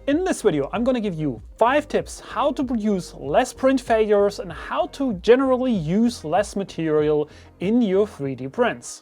In this video, I'm going to give you 5 tips how to produce less print failures and how to generally use less material in your 3D prints.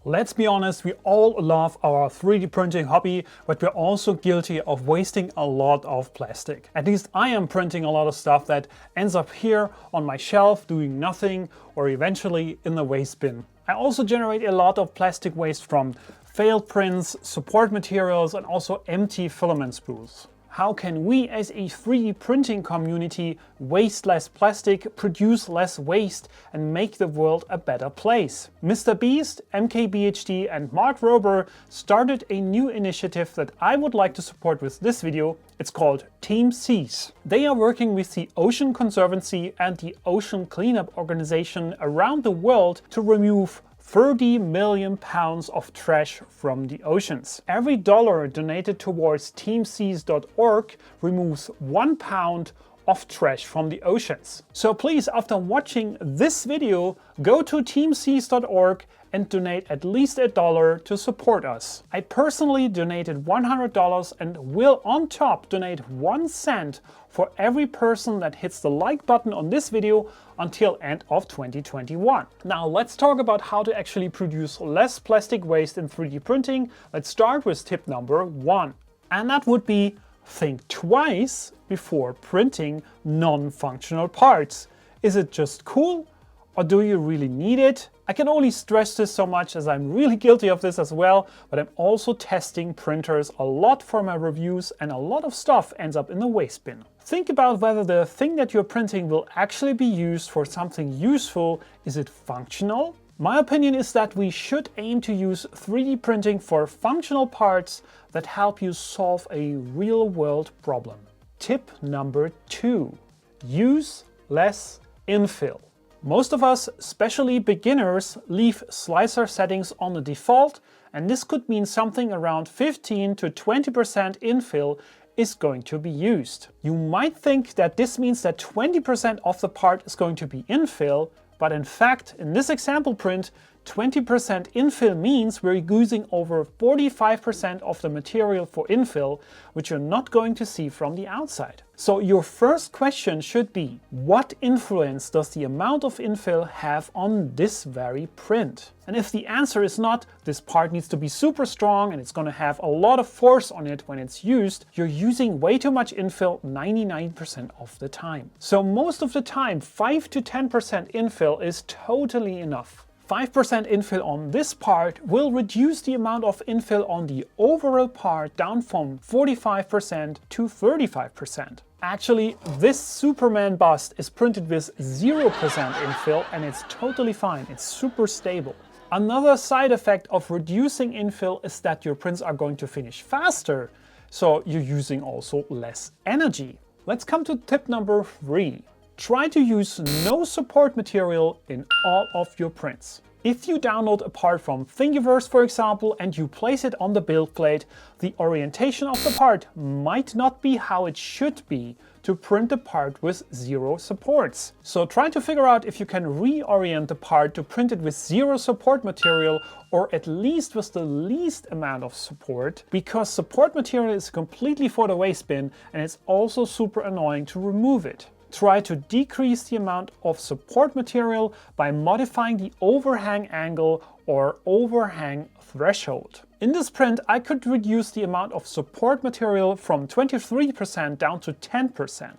Let's be honest, we all love our 3D printing hobby, but we're also guilty of wasting a lot of plastic. At least I am printing a lot of stuff that ends up here on my shelf doing nothing or eventually in the waste bin. I also generate a lot of plastic waste from failed prints, support materials, and also empty filament spools. How can we as a 3D printing community waste less plastic, produce less waste, and make the world a better place? Mr. Beast, MKBHD, and Mark Rober started a new initiative that I would like to support with this video. It's called teamseas. They are working with the Ocean Conservancy and the Ocean Cleanup Organization around the world to remove 30 million pounds of trash from the oceans. Every dollar donated towards teamseas.org removes 1 pound of trash from the oceans. So please, after watching this video, go to teamseas.org and donate at least $1 to support us. I personally donated $100 and will on top donate 1 cent for every person that hits the like button on this video until end of 2021. Now let's talk about how to actually produce less plastic waste in 3D printing. Let's start with tip number 1. And that would be think twice before printing non-functional parts. Is it just cool? Or do you really need it? I can only stress this so much as I'm really guilty of this as well, but I'm also testing printers a lot for my reviews and a lot of stuff ends up in the waste bin. Think about whether the thing that you're printing will actually be used for something useful. Is it functional? My opinion is that we should aim to use 3D printing for functional parts that help you solve a real-world problem. Tip number 2. Use less infill. Most of us, especially beginners, leave slicer settings on the default, and this could mean something around 15 to 20% infill is going to be used. You might think that this means that 20% of the part is going to be infill, but in fact, in this example print, 20% infill means we're using over 45% of the material for infill, which you're not going to see from the outside. So your first question should be, what influence does the amount of infill have on this very print? And if the answer is not, this part needs to be super strong and it's going to have a lot of force on it when it's used, you're using way too much infill 99% of the time. So most of the time, 5 to 10% infill is totally enough. 5% infill on this part will reduce the amount of infill on the overall part down from 45% to 35%. Actually, this Superman bust is printed with 0% infill and it's totally fine, it's super stable. Another side effect of reducing infill is that your prints are going to finish faster, so you're using also less energy. Let's come to tip number 3. Try to use no support material in all of your prints. If you download a part from Thingiverse, for example, and you place it on the build plate, the orientation of the part might not be how it should be to print the part with 0 supports. So try to figure out if you can reorient the part to print it with 0 support material or at least with the least amount of support, because support material is completely for the waste bin and it's also super annoying to remove it. Try to decrease the amount of support material by modifying the overhang angle or overhang threshold. In this print, I could reduce the amount of support material from 23% down to 10%.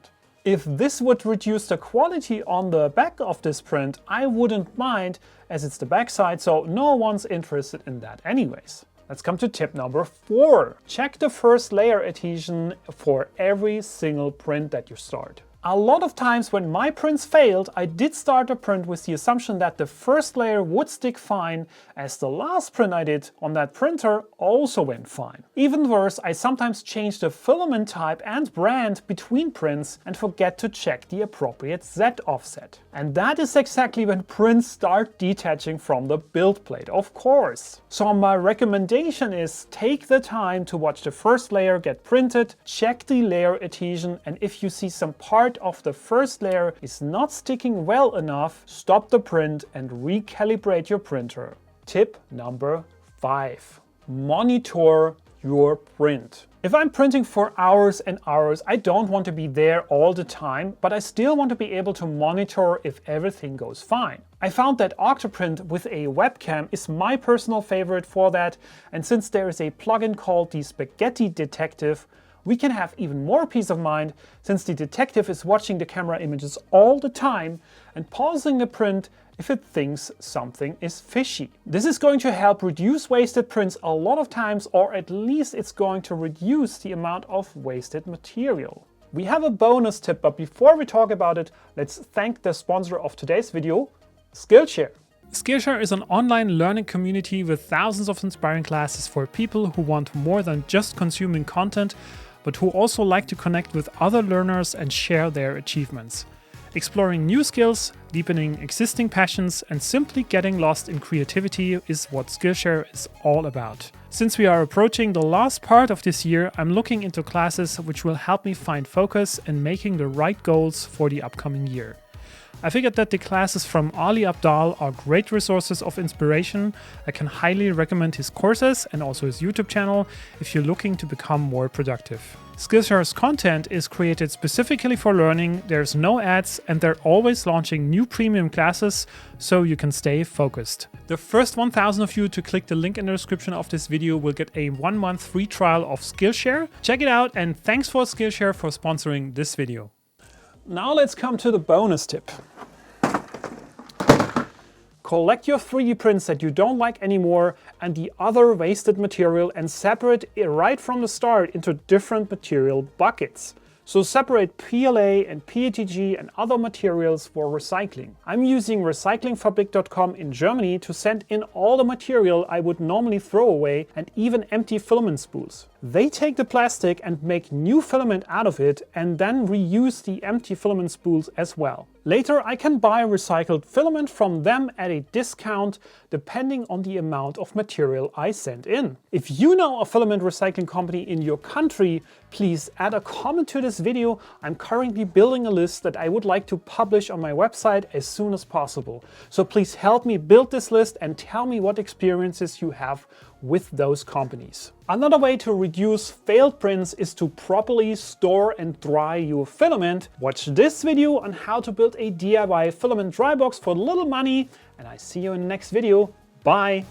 If this would reduce the quality on the back of this print, I wouldn't mind, as it's the backside, so no one's interested in that anyways. Let's come to tip number 4. Check the first layer adhesion for every single print that you start. A lot of times when my prints failed, I did start a print with the assumption that the first layer would stick fine, as the last print I did on that printer also went fine. Even worse, I sometimes change the filament type and brand between prints and forget to check the appropriate Z offset. And that is exactly when prints start detaching from the build plate, of course. So my recommendation is take the time to watch the first layer get printed, check the layer adhesion, and if you see some part part of the first layer is not sticking well enough, stop the print and recalibrate your printer. Tip number 5. Monitor your print. If I'm printing for hours and hours, I don't want to be there all the time, but I still want to be able to monitor if everything goes fine. I found that Octoprint with a webcam is my personal favorite for that, and since there is a plugin called the Spaghetti Detective, we can have even more peace of mind since the detective is watching the camera images all the time and pausing the print if it thinks something is fishy. This is going to help reduce wasted prints a lot of times, or at least it's going to reduce the amount of wasted material. We have a bonus tip, but before we talk about it, let's thank the sponsor of today's video, Skillshare. Skillshare is an online learning community with thousands of inspiring classes for people who want more than just consuming content, but who also like to connect with other learners and share their achievements. Exploring new skills, deepening existing passions, and simply getting lost in creativity is what Skillshare is all about. Since we are approaching the last part of this year, I'm looking into classes which will help me find focus and making the right goals for the upcoming year. I figured that the classes from Ali Abdal are great resources of inspiration. I can highly recommend his courses and also his YouTube channel if you're looking to become more productive. Skillshare's content is created specifically for learning, there's no ads, and they're always launching new premium classes so you can stay focused. The first 1,000 of you to click the link in the description of this video will get a 1-month free trial of Skillshare. Check it out, and thanks for Skillshare for sponsoring this video. Now let's come to the bonus tip. Collect your 3D prints that you don't like anymore and the other wasted material and separate it right from the start into different material buckets. So separate PLA and PETG and other materials for recycling. I'm using recyclingfabrik.com in Germany to send in all the material I would normally throw away and even empty filament spools. They take the plastic and make new filament out of it and then reuse the empty filament spools as well. Later I can buy recycled filament from them at a discount depending on the amount of material I send in. If you know a filament recycling company in your country, please add a comment to this video. I'm currently building a list that I would like to publish on my website as soon as possible. So please help me build this list and tell me what experiences you have with those companies. Another way to reduce failed prints is to properly store and dry your filament. Watch this video on how to build a DIY filament dry box for little money, and I see you in the next video. Bye!